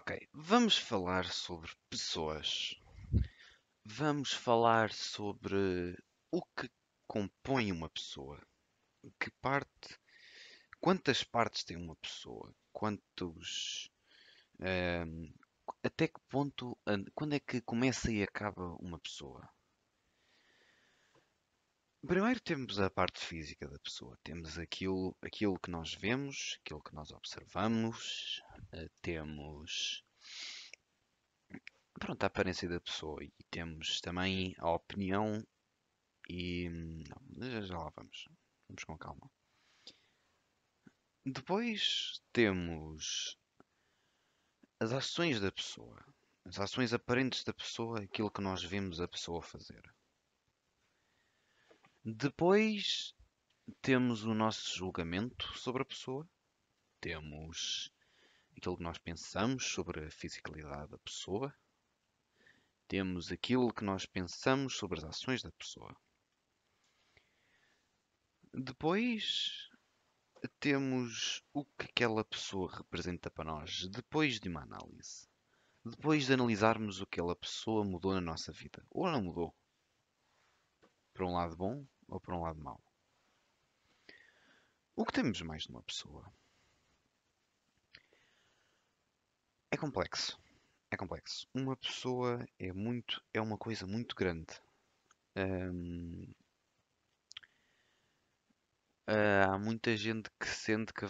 Ok, vamos falar sobre pessoas. Vamos falar sobre o que compõe uma pessoa. Que parte, quantas partes tem uma pessoa? Ahm, até que ponto, quando é que começa e acaba uma pessoa? Primeiro temos a parte física da pessoa. Temos aquilo que nós vemos, aquilo que nós observamos. Temos Pronto, a aparência da pessoa e temos também a opinião e. Não, já lá vamos. Vamos com calma. Depois temos as ações da pessoa. As ações aparentes da pessoa, aquilo que nós vemos a pessoa fazer. Depois temos o nosso julgamento sobre a pessoa. Temos aquilo que nós pensamos sobre a fisicalidade da pessoa. Temos aquilo que nós pensamos sobre as ações da pessoa. Depois temos o que aquela pessoa representa para nós depois de uma análise. Depois de analisarmos o que aquela pessoa mudou na nossa vida. Ou não mudou. Para um lado bom ou para um lado mau. O que temos mais numa pessoa? É complexo. É complexo. Uma pessoa é uma coisa muito grande. Hum, há muita gente que sente que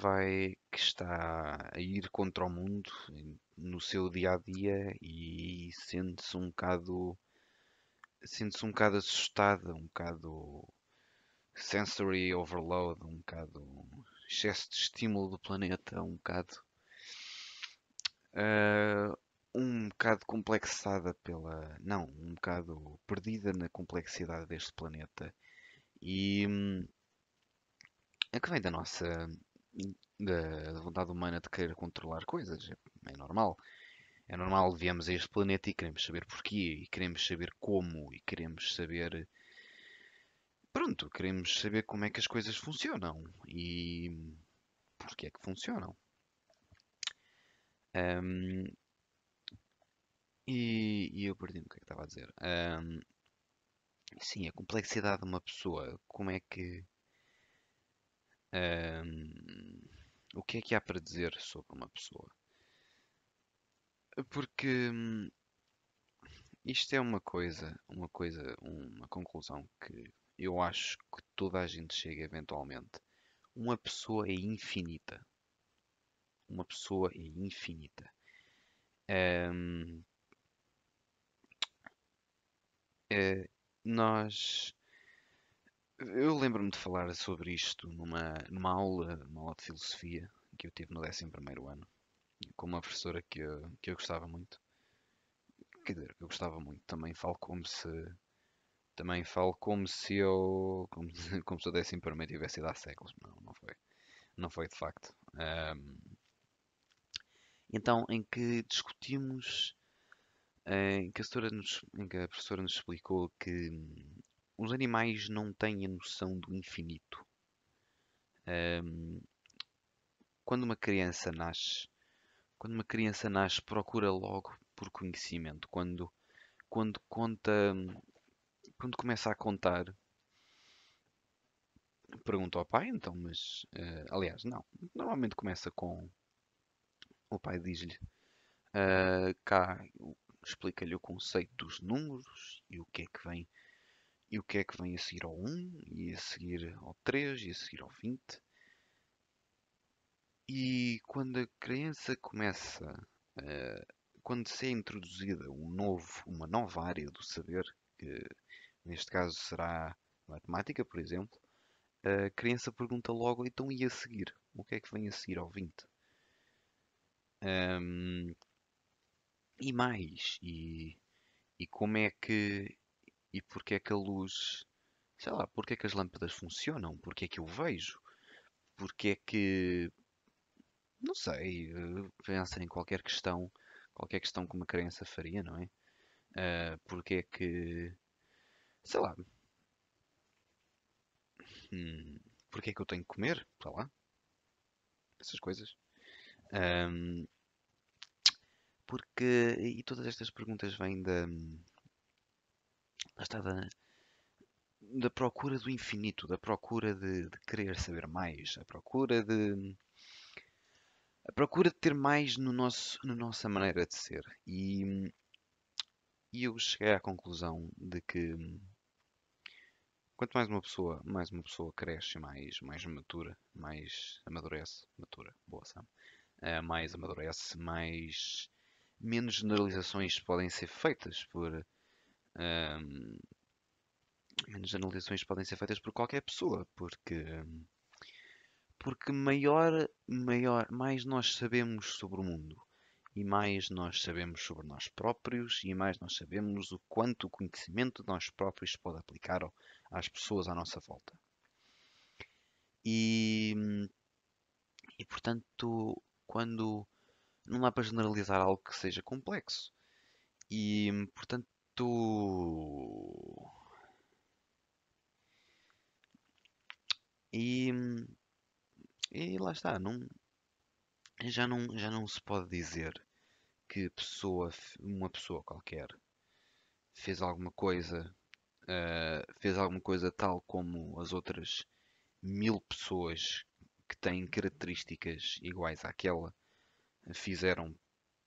está a ir contra o mundo no seu dia a dia e sente-se um bocado assustada, um bocado sensory overload, um bocado excesso de estímulo do planeta, ah, um bocado complexada não, um bocado perdida na complexidade deste planeta. E é que vem da vontade humana de querer controlar coisas. É normal. É normal, viemos a este planeta e queremos saber porquê, e queremos saber como, e queremos saber. Pronto, queremos saber como é que as coisas funcionam e porque é que funcionam. Ahm, e eu perdi o que é que estava a dizer. Sim, a complexidade de uma pessoa. Como é que. ahm, o que é que há para dizer sobre uma pessoa? Porque isto é uma conclusão que eu acho que toda a gente chega eventualmente. Uma pessoa é infinita. Uma pessoa é infinita. Ahm, eh, nós. Eu lembro-me de falar sobre isto numa aula de filosofia que eu tive no 11º ano, com uma professora que eu gostava muito. Quer dizer, eu gostava muito. Como se o 11º tivesse ido há séculos. Não, não foi. Não foi de facto. Então, em que discutimos, em que a professora nos explicou que os animais não têm a noção do infinito. Ahm, quando uma criança nasce, quando uma criança nasce, procura logo por conhecimento. Quando conta, quando começa a contar, pergunta ao pai, então, aliás, não. Normalmente começa com o pai diz-lhe, cá, explica-lhe o conceito dos números e o que é que vem a seguir ao um e a seguir ao 3 e a seguir ao 20. E quando a criança quando se é introduzida uma nova área do saber, que neste caso será matemática, por exemplo, a criança pergunta logo, então e a seguir? O que é que vem a seguir ao 20? Ahm, e mais, e como é que, e porque é que a luz, sei lá, porque é que as lâmpadas funcionam? Porque é que eu vejo? Porque é que, não sei, pensa em qualquer questão que uma criança faria, não é? Porque é que, sei lá, hum, porque é que eu tenho que comer? Sei lá, essas coisas. Ahm, Porque, e todas estas perguntas vêm lá está, da procura do infinito, da procura de querer saber mais, a procura de ter mais no na nossa maneira de ser. E eu cheguei à conclusão de que quanto mais uma pessoa cresce, mais matura, mais amadurece, matura, boa, sabe? Mais amadurece, mais menos generalizações podem ser feitas ahm, menos generalizações podem ser feitas por qualquer pessoa, porque mais nós sabemos sobre o mundo e mais nós sabemos sobre nós próprios e mais nós sabemos o quanto o conhecimento de nós próprios se pode aplicar às pessoas à nossa volta. E, portanto, quando não dá para generalizar algo que seja complexo. E, portanto, e, e lá está, já não se pode dizer que uma pessoa qualquer fez alguma coisa tal como as outras 1000 pessoas que têm características iguais àquela fizeram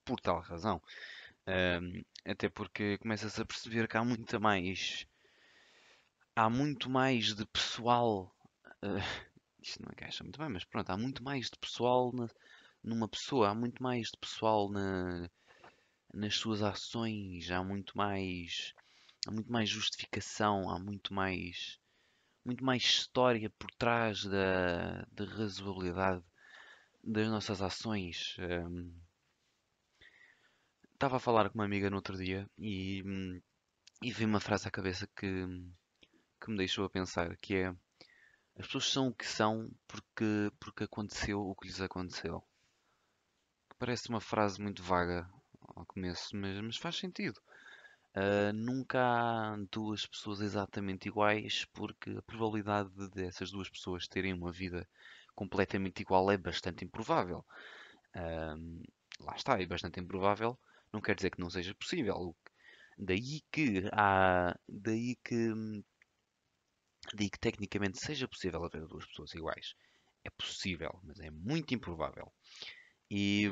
por tal razão. Até porque começa-se a perceber que há muito mais de pessoal. uh, Isto não encaixa muito bem, mas pronto, há muito mais de pessoal numa pessoa, há muito mais de pessoal nas suas ações, há muito mais justificação, há muito mais história por trás da razoabilidade das nossas ações. Estava a falar com uma amiga no outro dia e vi uma frase à cabeça que me deixou a pensar, que é as pessoas são o que são porque aconteceu o que lhes aconteceu. Parece uma frase muito vaga ao começo, mas faz sentido. Nunca há duas pessoas exatamente iguais, porque a probabilidade dessas duas pessoas terem uma vida completamente igual é bastante improvável. Ahm, Lá está, é bastante improvável, não quer dizer que não seja possível. Daí que tecnicamente seja possível haver duas pessoas iguais. É possível, mas é muito improvável. E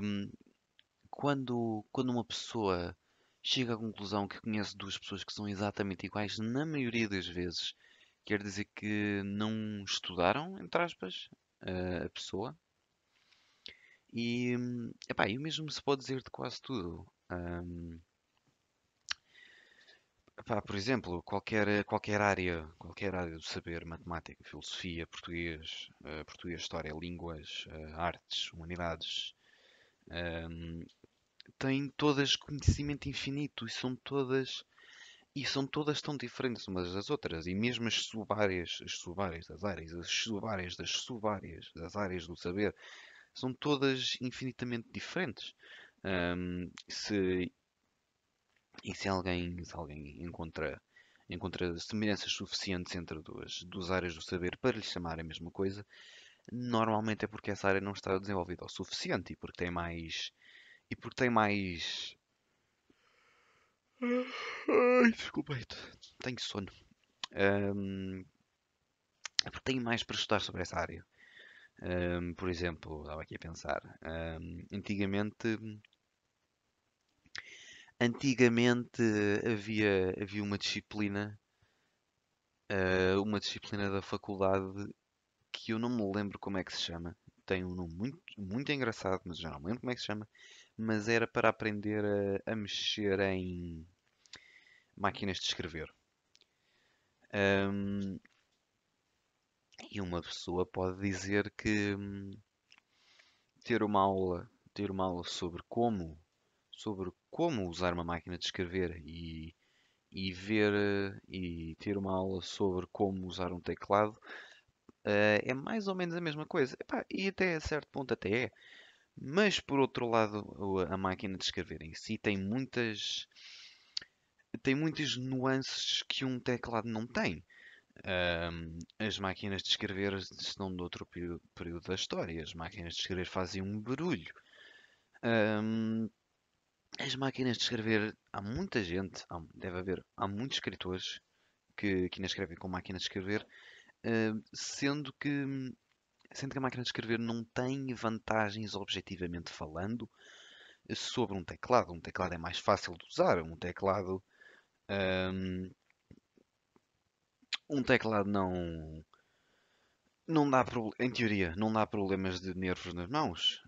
quando uma pessoa chega à conclusão que conhece duas pessoas que são exatamente iguais, na maioria das vezes, quer dizer que não estudaram, entre aspas, a pessoa. E o mesmo se pode dizer de quase tudo. Por exemplo, qualquer área do saber, matemática, filosofia, português, história, línguas, artes, humanidades, hum, têm todas conhecimento infinito e são todas tão diferentes umas das outras. E mesmo as sub-áreas das áreas, as sub-áreas das sub-áreas das áreas do saber, são todas infinitamente diferentes. Hum, se, se alguém encontra semelhanças suficientes entre duas áreas do saber para lhe chamar a mesma coisa, normalmente é porque essa área não está desenvolvida o suficiente e porque tem mais. Ai, desculpa, tenho sono. Ahm, É porque tem mais para estudar sobre essa área. Por exemplo, estava aqui a pensar. Antigamente havia uma disciplina da faculdade que eu não me lembro como é que se chama. Tem um nome muito, muito engraçado, mas já não me lembro como é que se chama. Mas era para aprender a mexer em máquinas de escrever. Ahm, e uma pessoa pode dizer que ter uma aula sobre como usar uma máquina de escrever e ter uma aula sobre como usar um teclado, é mais ou menos a mesma coisa. Epá, e até a certo ponto até é. Mas por outro lado, a máquina de escrever em si tem muitas nuances que um teclado não tem. As máquinas de escrever estão de outro período da história. As máquinas de escrever fazem um barulho. Ahm, as máquinas de escrever, há muita gente, deve haver, há muitos escritores que ainda escrevem com máquinas de escrever, sendo que a máquina de escrever não tem vantagens objetivamente falando sobre um teclado. Um teclado é mais fácil de usar, hum, um teclado não dá, em teoria, não dá problemas de nervos nas mãos.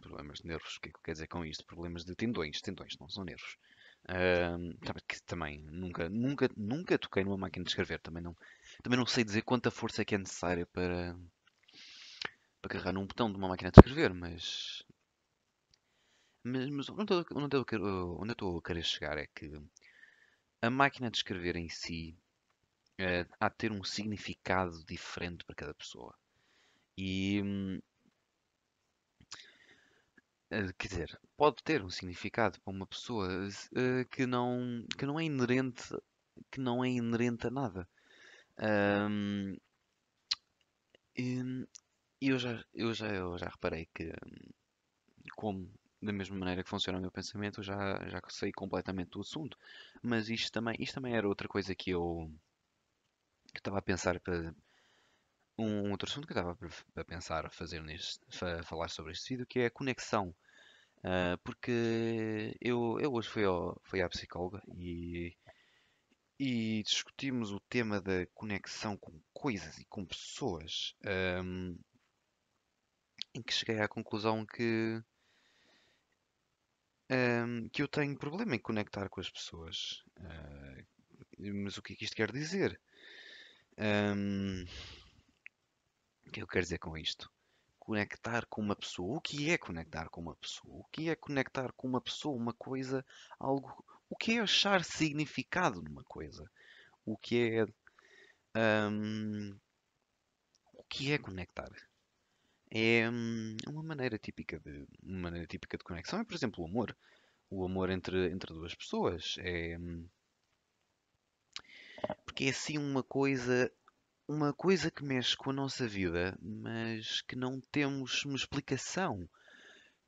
Problemas de nervos, o que é que quer dizer com isto? Problemas de tendões. Tendões não são nervos. Sabe que também nunca toquei numa máquina de escrever. Também não sei dizer quanta força é que é necessária para carregar num botão de uma máquina de escrever, mas onde eu estou a querer chegar é que a máquina de escrever em si há de ter um significado diferente para cada pessoa. E, quer dizer, pode ter um significado para uma pessoa que não é inerente a nada. Ahm, e eu já reparei que, como da mesma maneira que funciona o meu pensamento, eu já sei completamente do assunto. Mas isto também era outra coisa que eu estava a pensar para um outro assunto que eu estava a pensar a fazer falar sobre este vídeo, que é a conexão. Porque eu hoje fui à psicóloga e discutimos o tema da conexão com coisas e com pessoas, em que cheguei à conclusão que eu tenho problema em conectar com as pessoas. Mas o que é que isto quer dizer? Ahm, o que é que eu quero dizer com isto? Conectar com uma pessoa. O que é conectar com uma pessoa? O que é conectar com uma pessoa, uma coisa, algo? O que é achar significado numa coisa? O que é, o que é conectar? É uma maneira típica de conexão é, por exemplo, o amor. O amor entre duas pessoas. Porque é assim uma coisa que mexe com a nossa vida, mas que não temos uma explicação,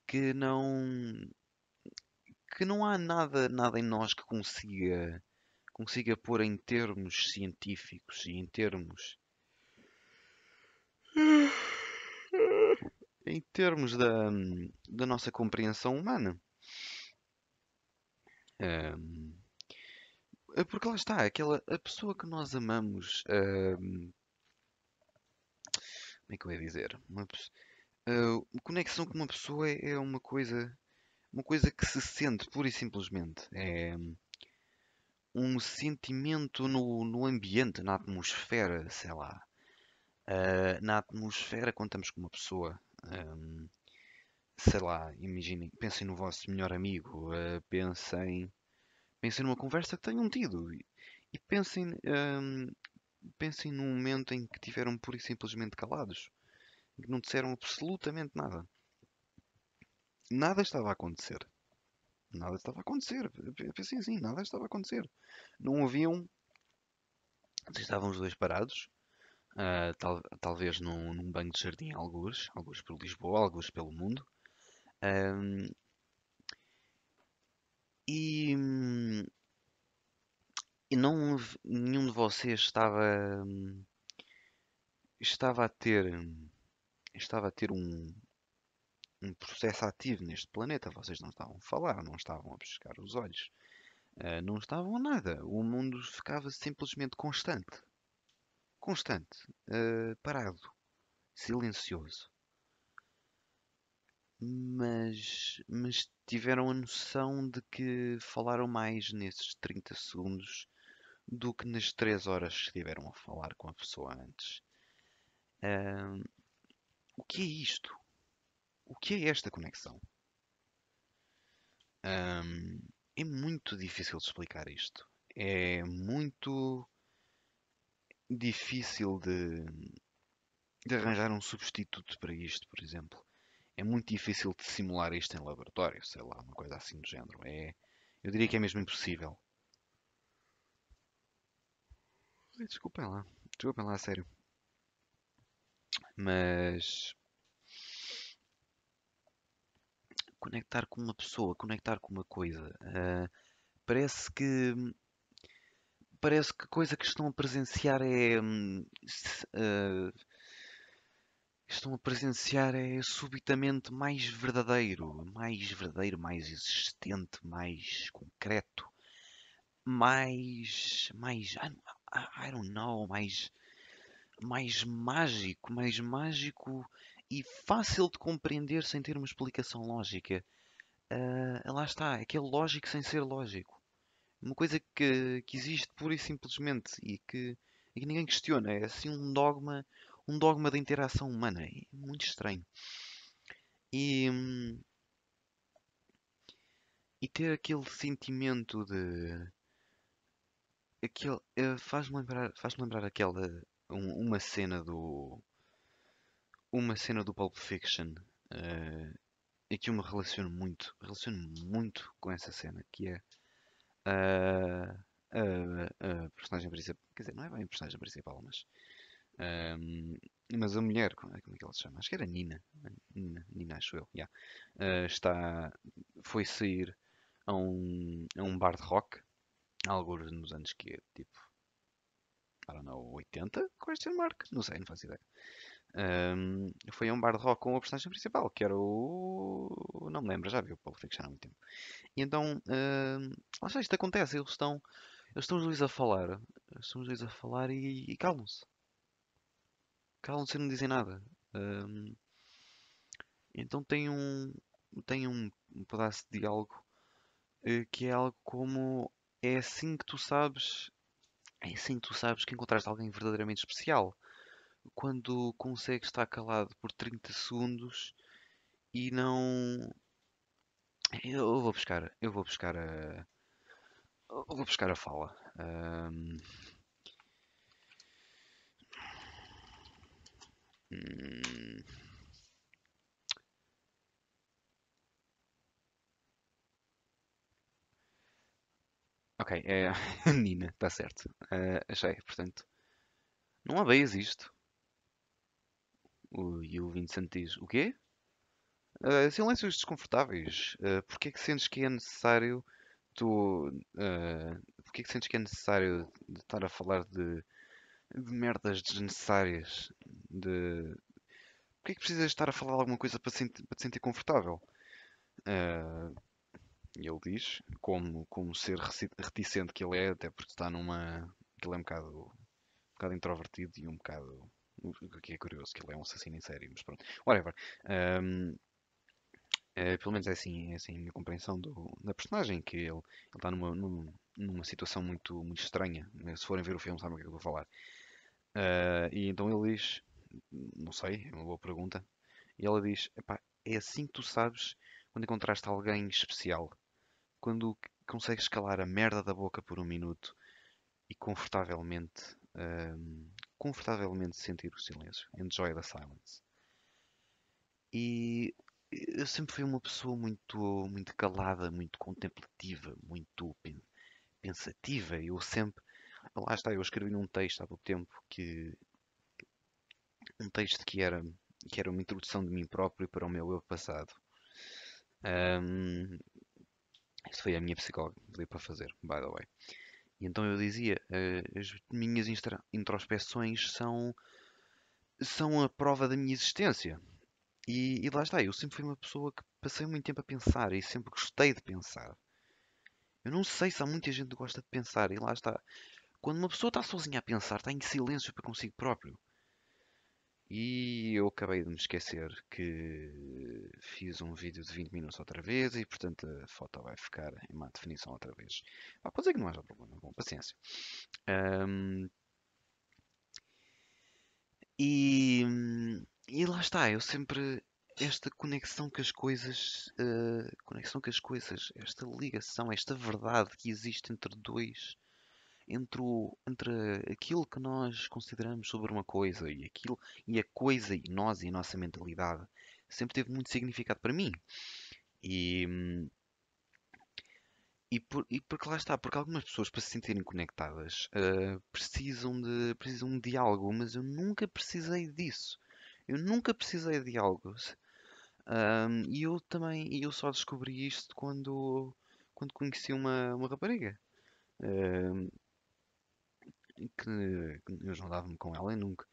que não há nada em nós que consiga pôr em termos científicos e em termos da nossa compreensão humana. Ahm, Porque lá está, a pessoa que nós amamos, como é que eu ia dizer? Conexão com uma pessoa é uma coisa que se sente pura e simplesmente. É um sentimento no ambiente, na atmosfera, sei lá. Na atmosfera quando estamos com uma pessoa. Sei lá, imaginem, pensem no vosso melhor amigo, pensem numa conversa que tenham tido e pensem num momento em que tiveram pura e simplesmente calados, em que não disseram absolutamente nada. Nada estava a acontecer. Nada estava a acontecer. Eu pensei assim, nada estava a acontecer. Não haviam. Estavam os dois parados, talvez num banco de jardim, alguns por Lisboa, alguns pelo mundo. Ahm, e, e não, nenhum de vocês estava a ter, estava a ter um processo ativo neste planeta. Vocês não estavam a falar, não estavam a pescar os olhos, não estavam a nada. O mundo ficava simplesmente constante. Constante, parado, silencioso. Mas tiveram a noção de que falaram mais nesses 30 segundos do que nas 3 horas que estiveram a falar com a pessoa antes. Ahm, o que é isto? O que é esta conexão? Ahm, é muito difícil de explicar isto. É muito difícil de arranjar um substituto para isto, por exemplo. É muito difícil de simular isto em laboratório, sei lá, uma coisa assim do género. Eu diria que é mesmo impossível. Desculpem lá, a sério. Mas, conectar com uma pessoa, conectar com uma coisa. Parece que parece que a coisa que estão a presenciar é estão a presenciar é subitamente mais verdadeiro, mais existente, mais concreto, mais I don't know, mais mágico e fácil de compreender sem ter uma explicação lógica. Lá está, aquele lógico sem ser lógico. Uma coisa que existe pura e simplesmente e que ninguém questiona. É assim um dogma da interação humana. É muito estranho. E, hum, e ter aquele sentimento de. Faz-me lembrar uma cena do Pulp Fiction. eh, e que eu me relaciono muito com essa cena, que é a, a personagem principal. Quer dizer, não é bem a personagem principal, ahm, mas a mulher, como é que ela se chama? Acho que era Nina. Nina, acho eu. Yeah. Foi sair a um bar de rock, alguns nos anos que é tipo, I don't know, 80? Question mark? Não sei, não faço ideia. Foi a um bar de rock com a personagem principal, que era o. Não me lembro, já vi o Pulp Fiction há muito tempo. E então, lá está, isto acontece, eles estão os dois a falar, estão os dois a falar e calam-se. Calam-se e não dizem nada. Ahm, então tem um pedaço de diálogo que é algo como é assim que tu sabes, é assim que tu sabes que encontraste alguém verdadeiramente especial. Quando consegues estar calado por 30 segundos e não. Eu vou buscar a fala. Hum, ok, é Nina, está certo. Achei, portanto, não haveias isto. E o Vincent diz: O quê? Silêncios desconfortáveis. Porquê que sentes que é necessário tu. Porquê que sentes que é necessário de estar a falar de merdas desnecessárias? De. Porquê que precisas estar a falar de alguma coisa para te sentir confortável? Uh, e ele diz, como ser reticente que ele é, até porque está numa. Que ele é um bocado introvertido e um bocado. O que é curioso, que ele é um assassino em série, mas pronto. Whatever. Um, pelo menos é assim a minha compreensão da personagem, que ele está numa situação muito, muito estranha. Se forem ver o filme, sabem o que é que eu vou falar. E então ele diz, não sei, é uma boa pergunta. E ela diz, epá, é assim que tu sabes quando encontraste alguém especial. Quando consegues calar a merda da boca por um minuto e confortavelmente sentir o silêncio. Enjoy the silence. E eu sempre fui uma pessoa muito, muito calada, muito contemplativa, muito pensativa. Eu sempre. Lá está, eu escrevi num texto há pouco tempo um texto que era uma introdução de mim próprio para o meu eu passado. Ahm, Isto foi a minha psicóloga que me pediu para fazer, by the way. E então eu dizia, as minhas introspeções são a prova da minha existência. E lá está, eu sempre fui uma pessoa que passei muito tempo a pensar e sempre gostei de pensar. Eu não sei se há muita gente que gosta de pensar, e lá está. Quando uma pessoa está sozinha a pensar, está em silêncio para consigo próprio. E eu acabei de me esquecer que fiz um vídeo de 20 minutos outra vez e, portanto, a foto vai ficar em má definição outra vez. Pode ser que não haja problema, bom, paciência. Ahm, e lá está, eu sempre. Esta conexão com as coisas, esta ligação, esta verdade que existe entre dois entre aquilo que nós consideramos sobre uma coisa e a coisa e nós e a nossa mentalidade sempre teve muito significado para mim. E, e porque lá está, porque algumas pessoas para se sentirem conectadas precisam de algo, mas eu nunca precisei disso. Eu nunca precisei de algo. E eu só descobri isto quando conheci uma rapariga. ahm, que eu juntava-me com ela e nunca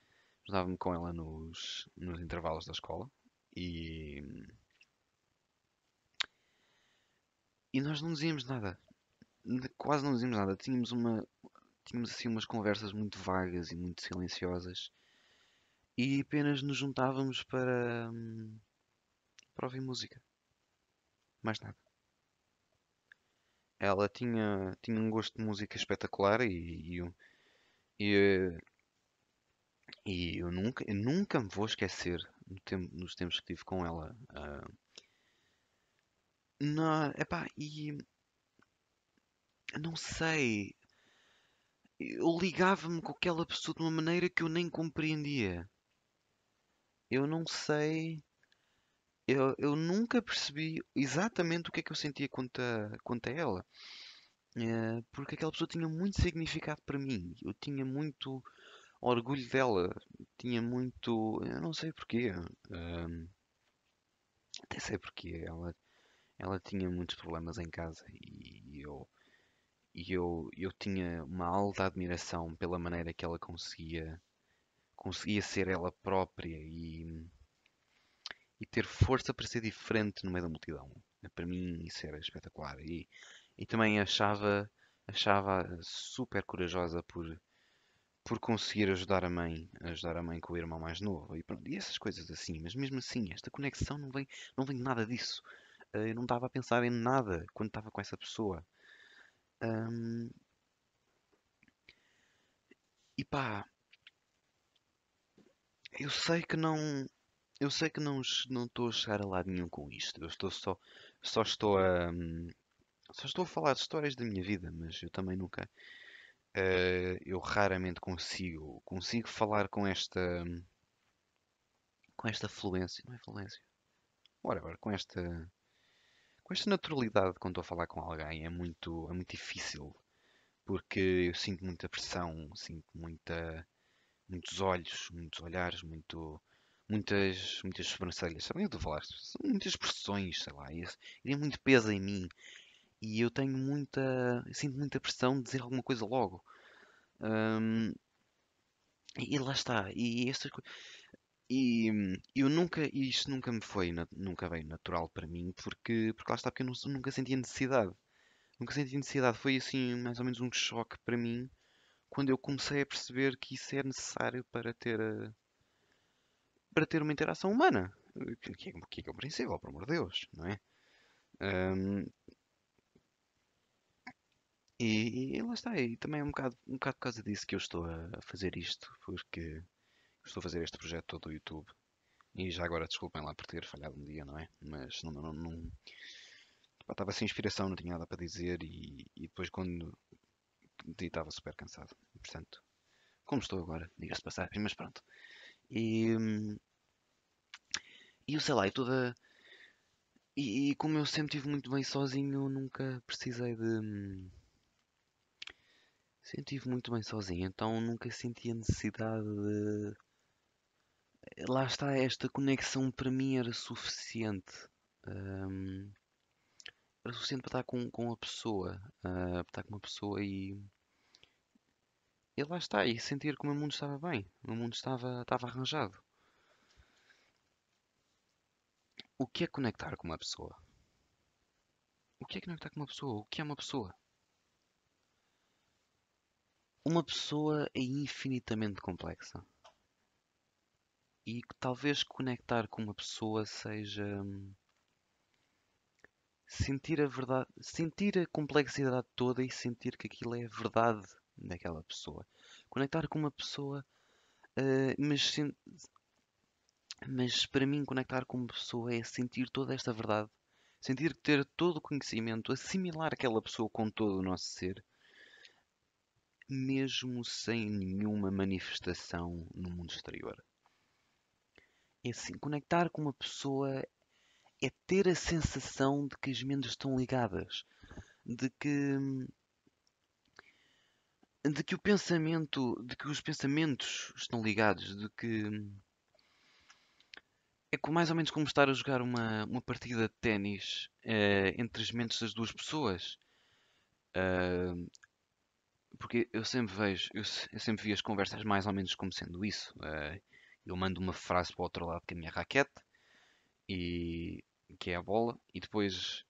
juntava-me com ela nos intervalos da escola. E, e nós não dizíamos nada. Quase não dizíamos nada. Tínhamos assim umas conversas muito vagas e muito silenciosas. E apenas nos juntávamos para ouvir música. Mais nada. Ela tinha um gosto de música espetacular e, eh, e eu nunca me vou esquecer nos tempos que tive com ela. Epá, e não sei, eu ligava-me com aquela pessoa de uma maneira que eu nem compreendia. Eu não sei, eu nunca percebi exatamente o que é que eu sentia quanto a ela. Porque aquela pessoa tinha muito significado para mim. Eu tinha muito orgulho dela. Tinha muito. Eu não sei porquê. eh, Até sei porquê. Ela tinha muitos problemas em casa e eu tinha uma alta admiração pela maneira que ela conseguia ser ela própria e ter força para ser diferente no meio da multidão. Para mim isso era espetacular. E também achava super corajosa por conseguir ajudar a mãe com o irmão mais novo. E, pronto, e essas coisas assim. Mas mesmo assim, esta conexão não vem nada disso. Eu não estava a pensar em nada quando estava com essa pessoa. Ahm, e pá, eu sei que não, eu sei que não estou a chegar a lado nenhum com isto. Só estou só estou a falar de histórias da minha vida, mas eu também nunca, eu raramente consigo falar com esta fluência, não é fluência, whatever, com esta naturalidade quando estou a falar com alguém. É muito difícil, porque eu sinto muita pressão, sinto muitos olhos, muitos olhares, muitas sobrancelhas. Sabem o que eu estou a falar? São muitas expressões, sei lá. E tem muito peso em mim. E eu sinto muita pressão de dizer alguma coisa logo. Hum, e lá está. Isto nunca me foi, nunca veio natural para mim, porque lá está, porque eu nunca senti a necessidade. Nunca senti necessidade. Foi assim, mais ou menos um choque para mim, quando eu comecei a perceber que isso é necessário para ter uma interação humana. Que é compreensível, por amor de Deus, não é? Ahm, e lá está, e também é um bocado por causa disso que eu estou a fazer isto, porque estou a fazer este projeto todo do YouTube. E já agora desculpem lá por ter falhado um dia, não é? Mas pá, estava sem inspiração, não tinha nada para dizer e depois quando estava super cansado. Portanto, como estou agora, diga-se de passagem, mas pronto. E, hum, e eu sei lá, e como eu sempre estive muito bem sozinho, eu nunca precisei sempre estive muito bem sozinho, então nunca senti a necessidade de. Lá está, esta conexão para mim era suficiente. Hum, Era suficiente para estar com a pessoa. Para estar com uma pessoa e lá está, e sentir que o meu mundo estava bem. O meu mundo estava arranjado. O que é conectar com uma pessoa? O que é conectar com uma pessoa? O que é uma pessoa? Uma pessoa é infinitamente complexa. E que talvez conectar com uma pessoa seja sentir a verdade, sentir a complexidade toda e sentir que aquilo é a verdade daquela pessoa. Conectar com uma pessoa, mas para mim conectar com uma pessoa é sentir toda esta verdade, sentir ter todo o conhecimento, assimilar aquela pessoa com todo o nosso ser, mesmo sem nenhuma manifestação no mundo exterior. É assim, conectar com uma pessoa é ter a sensação de que as mentes estão ligadas, de que de que os pensamentos estão ligados, de que mais ou menos como estar a jogar uma partida de ténis entre as mentes das duas pessoas. Ah, porque eu sempre vejo, eu sempre vi as conversas mais ou menos como sendo isso. Eu mando uma frase para o outro lado com a minha raquete, e, que é a bola, e depois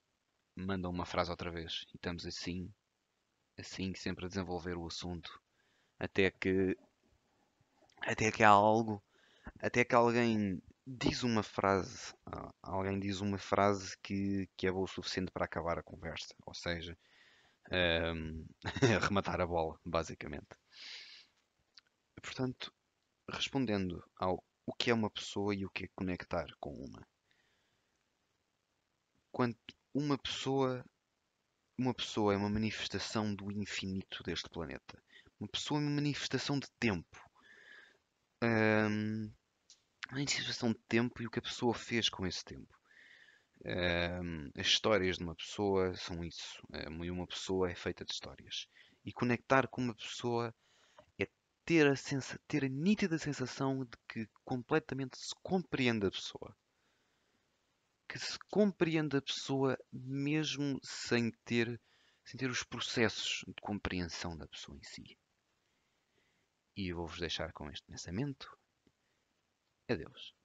mandam uma frase outra vez. E estamos assim, sempre a desenvolver o assunto, até que, até que há algo, até que alguém diz uma frase, alguém diz uma frase que é boa o suficiente para acabar a conversa. Ou seja, ehm, arrematar a bola, basicamente. Portanto, respondendo ao o que é uma pessoa e o que é conectar com uma. Quando uma pessoa, uma pessoa é uma manifestação do infinito deste planeta. Uma pessoa é uma manifestação de tempo. Ahm, uma manifestação de tempo e o que a pessoa fez com esse tempo. As histórias de uma pessoa são isso. E uma pessoa é feita de histórias. E conectar com uma pessoa é ter a nítida sensação de que completamente se compreende a pessoa. Que se compreende a pessoa mesmo sem ter os processos de compreensão da pessoa em si. E eu vou-vos deixar com este pensamento. Adeus.